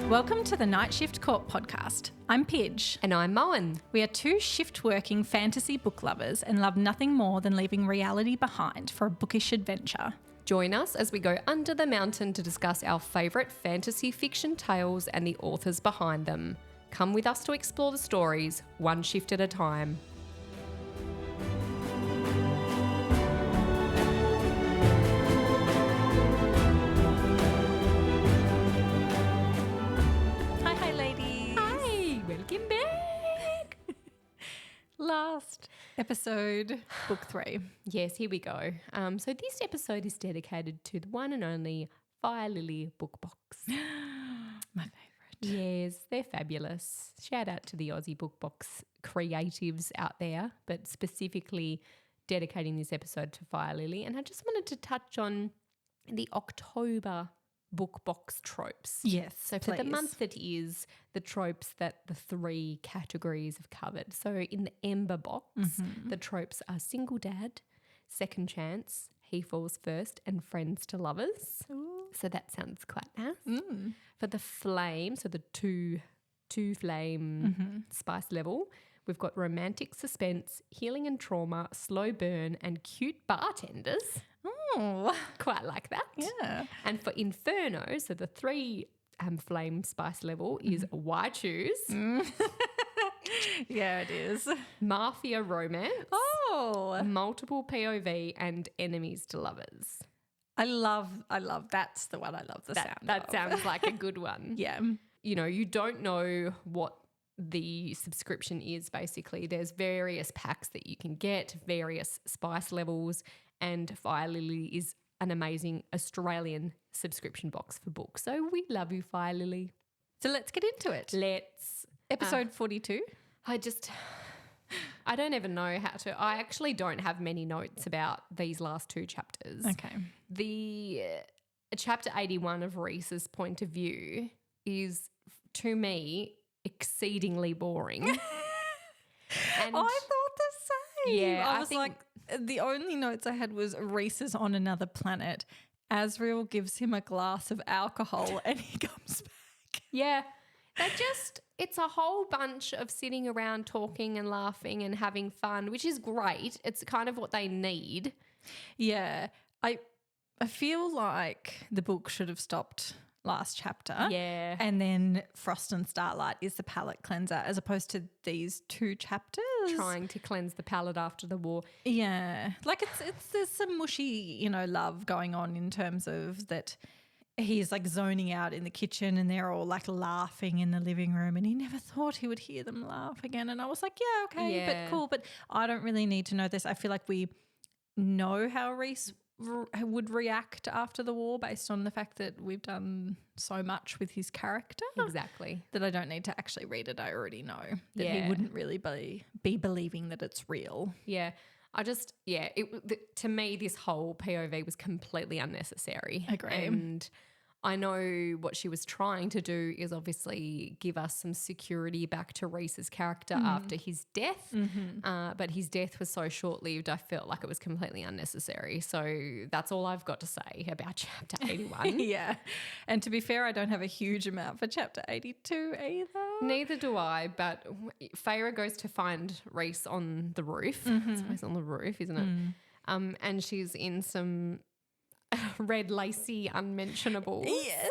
Welcome to the Night Shift Court podcast. I'm Pidge. And I'm Mowen. We are two shift-working fantasy book lovers and love nothing more than leaving reality behind for a bookish adventure. Join us as we go under the mountain to discuss our favourite fantasy fiction tales and the authors behind them. Come with us to explore the stories, one shift at a time. Hi, ladies. Hi, welcome back. Last episode, book 3. Yes, here we go. So this episode is dedicated to the one and only Fire Lily book box. My favourite. Yes, they're fabulous. Shout out to the Aussie book box creatives out there, but specifically dedicating this episode to Fire Lily. And I just wanted to touch on the October book box tropes. Yes, so for the month that is, the tropes that the 3 categories have covered. So in the Ember box, the tropes are single dad, second chance, he falls first, and friends to lovers. Ooh. So that sounds quite nice. For the flame, so the two flame spice level, we've got romantic suspense, healing and trauma, slow burn, and cute bartenders. Oh, Quite like that. yeah. And for Inferno, so the 3 flame spice level is why choose, Yeah, it is. mafia romance, Oh, multiple POV, and enemies to lovers. I love, that's the one I love the sound That of. sounds like a good one. Yeah. You know, you don't know what the subscription is basically. There's various packs that you can get, various spice levels, and Fire Lily is an amazing Australian subscription box for books. So we love you, Fire Lily. So let's get into it. Let's. Episode 42. I don't even know how to. I actually don't have many notes about these last 2 chapters. Okay. The chapter 81 of Rhys's point of view is, to me, exceedingly boring. And I thought the same. Yeah, I I was think- like, the only notes I had was Rhys is on another planet. Asriel gives him a glass of alcohol and he comes back. yeah, it's a whole bunch of sitting around talking and laughing and having fun, which is great. It's kind of what they need. Yeah. I feel like the book should have stopped last chapter. Yeah. And then Frost and Starlight is the palate cleanser as opposed to these 2 chapters. Trying to cleanse the palate after the war. Yeah. Like there's some mushy, love going on in terms of that he's like zoning out in the kitchen and they're all like laughing in the living room and he never thought he would hear them laugh again. And I was like, yeah, okay, Yeah. but cool. But I don't really need to know this. I feel like we know how Rhys would react after the war based on the fact that we've done so much with his character. Exactly. That I don't need to actually read it. I already know that he Yeah. wouldn't really be believing that it's real. Yeah. To me, this whole POV was completely unnecessary. Agree. And I know what she was trying to do is obviously give us some security back to Rhys's character after his death. But his death was so short-lived, I felt like it was completely unnecessary. So that's all I've got to say about chapter 81. Yeah. And to be fair, I don't have a huge amount for chapter 82 either. Neither do I, but Feyre goes to find Rhys on the roof. It's always on the roof, isn't it? And she's in some red lacy unmentionables. Yes.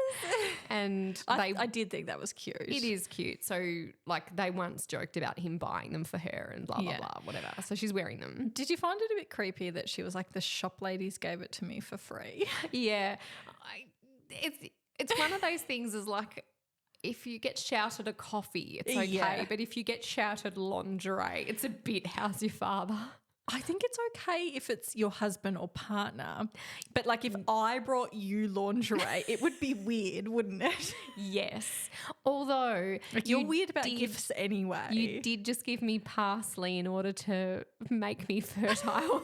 And I did think that was cute. it is cute. So like they once joked about him buying them for her and blah, Yeah. blah, blah, whatever. So she's wearing them. Did you find it a bit creepy that she was like, the shop ladies gave it to me for free? Yeah. It's one of those things is like, if you get shouted a coffee, it's okay. Yeah. But if you get shouted lingerie, it's a bit, how's your father? I think it's okay if it's your husband or partner. But like if I brought you lingerie, it would be weird, wouldn't it? Yes. Although Like you're you weird about did- gifts anyway. You did just give me parsley in order to make me fertile.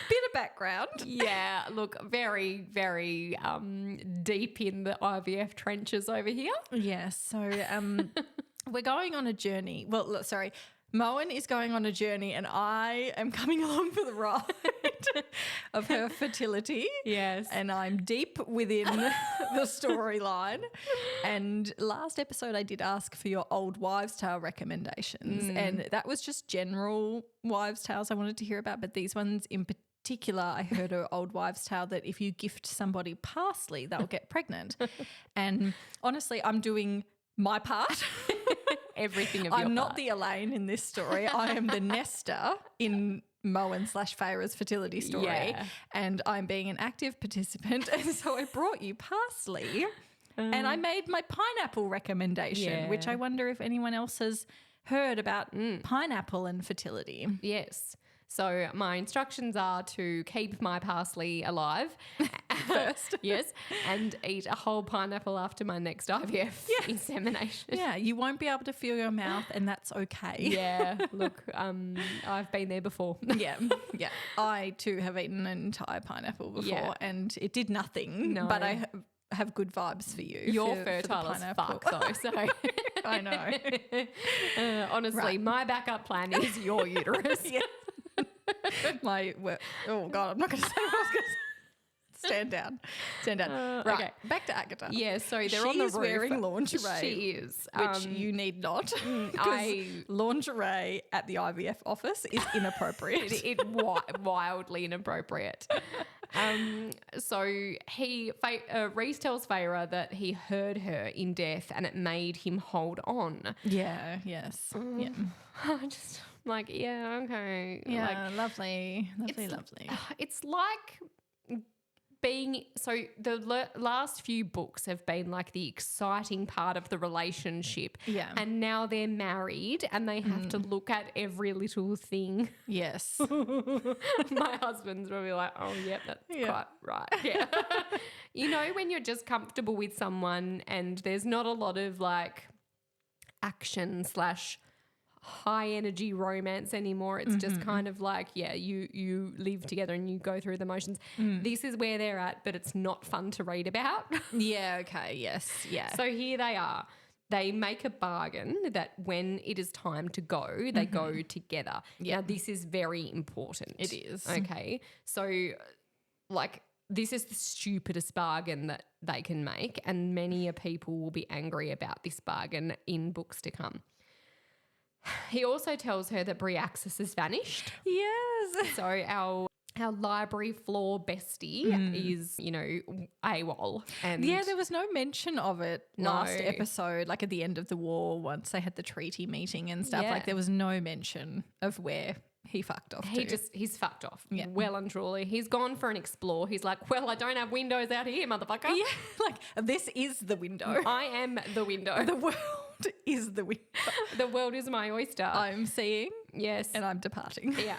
Bit of background. Yeah, look, very, very deep in the IVF trenches over here. Yes. So we're going on a journey. Well, sorry. Mowen is going on a journey and I am coming along for the ride. of her fertility. Yes. And I'm deep within the storyline. And last episode I did ask for your old wives' tale recommendations, and that was just general wives' tales I wanted to hear about, but these ones in particular, I heard an old wives' tale that if you gift somebody parsley, they'll get pregnant. And honestly, I'm doing my part. Everything of your I'm not part. the Elaine in this story. I am the Nesta in Mowen/Feyre's fertility story. Yeah. And I'm being an active participant. And so I brought you parsley and I made my pineapple recommendation, which I wonder if anyone else has heard about pineapple and fertility. Yes. So my instructions are to keep my parsley alive First. yes, and eat a whole pineapple after my next IVF insemination. Yeah, you won't be able to feel your mouth and that's okay. Yeah, look, I've been there before. Yeah. I too have eaten an entire pineapple before and it did nothing, No. but I have good vibes for you. You're for fertile the as pineapple. fuck though, so I know. honestly, my backup plan is your uterus. Oh God, I'm not going to say what I was going to say. Stand down. Right, okay. back to Agatha. Yeah, so they're She's on the roof. wearing lingerie. She is. Which you need not. Lingerie at the IVF office is inappropriate. Wildly inappropriate. So Rhys tells Feyre that he heard her in death and it made him hold on. Yeah, yes. Yeah. Just like, yeah, okay. Yeah, Like, lovely. it's like being so the last few books have been like the exciting part of the relationship. Yeah. And now they're married and they have to look at every little thing. Yes. My husband's probably like, oh, yep, that's quite right. Yeah. You know, when you're just comfortable with someone and there's not a lot of like action / high energy romance anymore. It's just kind of like, you live together and you go through the motions. This is where they're at, but it's not fun to read about. Yeah, okay, yes, yeah. So here they are. They make a bargain that when it is time to go, they go together. Yeah. Now, this is very important. It is. Okay. So, like, this is the stupidest bargain that they can make, and many a people will be angry about this bargain in books to come. He also tells her that Bryaxis has vanished. Yes. So our library floor bestie is, AWOL. And Yeah, there was no mention of it last episode, like at the end of the war once they had the treaty meeting and stuff. Yeah. Like there was no mention of where he fucked off to. He's fucked off. Yeah. Well and truly. He's gone for an explore. He's like, well, I don't have windows out here, motherfucker. Yeah, like this is the window. I am the window. The world is the window. The world is my oyster. I'm seeing yes. and I'm departing. Yeah.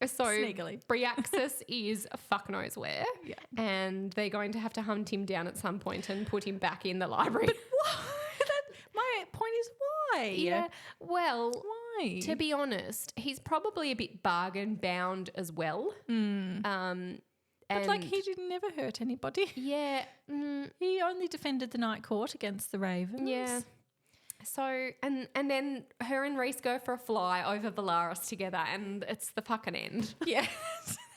So Sneakily. Bryaxis is a fuck knows where. Yeah. And they're going to have to hunt him down at some point and put him back in the library. But why? My point is why? Yeah. Well, Why? to be honest, he's probably a bit bargain bound as well. But like he never hurt anybody. Yeah. He only defended the Night Court against the Ravens. Yeah. So, and then her and Rhys go for a fly over Valaris together and it's the fucking end. Yeah.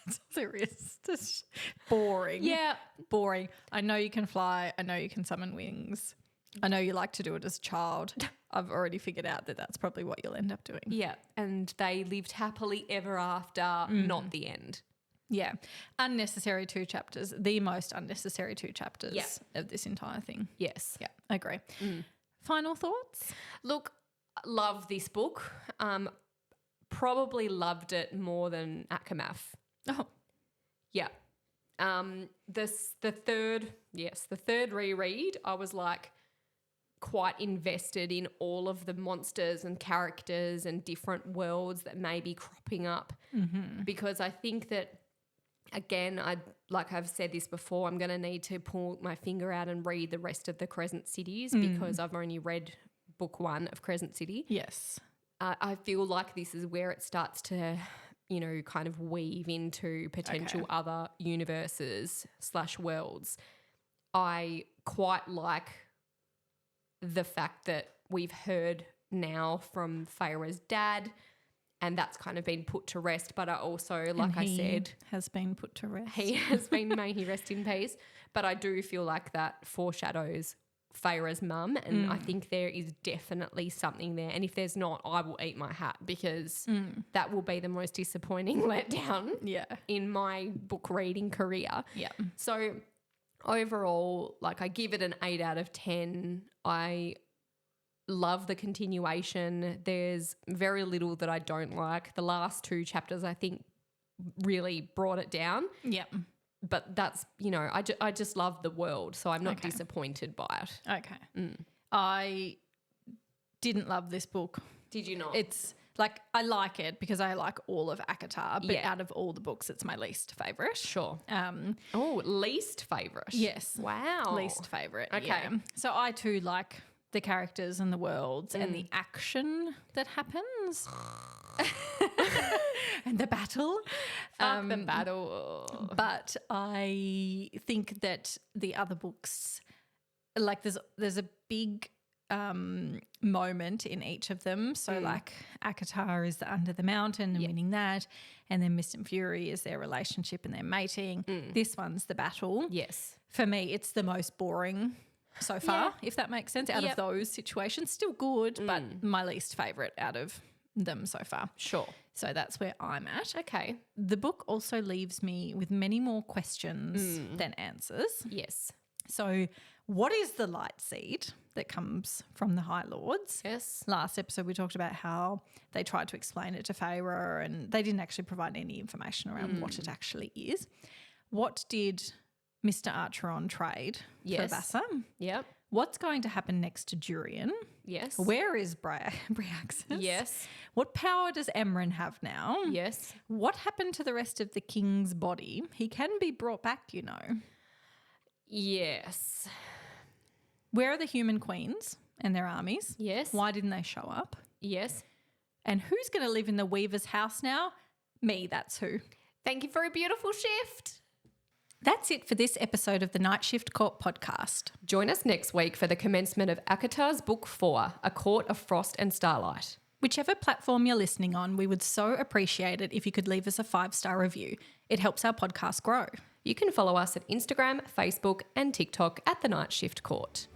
That's all there is. Just boring. Yeah. Boring. I know you can fly. I know you can summon wings. I know you like to do it as a child. I've already figured out that that's probably what you'll end up doing. Yeah. And they lived happily ever after, not the end. Yeah. Unnecessary 2 chapters. The most unnecessary 2 chapters of this entire thing. Yes. Yeah, I agree. Final thoughts? Look, love this book. Probably loved it more than ACOFAS. Oh. Yeah. The third reread, I was like quite invested in all of the monsters and characters and different worlds that may be cropping up because I think that, again, I've said this before, I'm going to need to pull my finger out and read the rest of the Crescent Cities because I've only read book 1 of Crescent City. Yes. I feel like this is where it starts to, kind of weave into potential other universes / worlds. I quite like the fact that we've heard now from Feyre's dad And that's kind of been put to rest. But I also, like I said, has been put to rest. he has been, may he rest in peace. But I do feel like that foreshadows Feyre's mum, and I think there is definitely something there. And if there's not, I will eat my hat, because that will be the most disappointing letdown in my book reading career. Yeah. So overall, like, I give it an 8 out of 10. I love the continuation. There's very little that I don't like. The last 2 chapters, I think, really brought it down. Yeah. But that's, you know, I just love the world, so I'm not disappointed by it. Okay. I didn't love this book. Did you not? It's like, I like it because I like all of ACOTAR, but out of all the books, it's my least favourite. Sure. Least favourite? Yes. Wow. Least favourite. Okay. Yeah. So I too like the characters and the worlds and the action that happens. And the battle. The battle. But I think that the other books, like there's a big moment in each of them. So like ACOTAR is the Under the Mountain and winning that. And then Mist and Fury is their relationship and their mating. This one's the battle. Yes. For me, it's the most boring so far, if that makes sense, out of those situations. Still good, but my least favourite out of them so far. Sure. So that's where I'm at. Okay. The book also leaves me with many more questions than answers. Yes. So what is the light seed that comes from the High Lords? Yes. Last episode we talked about how they tried to explain it to Feyre and they didn't actually provide any information around what it actually is. What did Mr. Archeron trade for Vassa? Yep. What's going to happen next to Durian? Yes. Where is Bryaxis? Yes. What power does Emran have now? Yes. What happened to the rest of the king's body? He can be brought back, you know. Yes. Where are the human queens and their armies? Yes. Why didn't they show up? Yes. And who's going to live in the Weaver's house now? Me, that's who. Thank you for a beautiful shift. That's it for this episode of the Night Shift Court podcast. Join us next week for the commencement of ACOTAR's Book 4, A Court of Frost and Starlight. Whichever platform you're listening on, we would so appreciate it if you could leave us a 5-star review. It helps our podcast grow. You can follow us at Instagram, Facebook and TikTok at The Night Shift Court.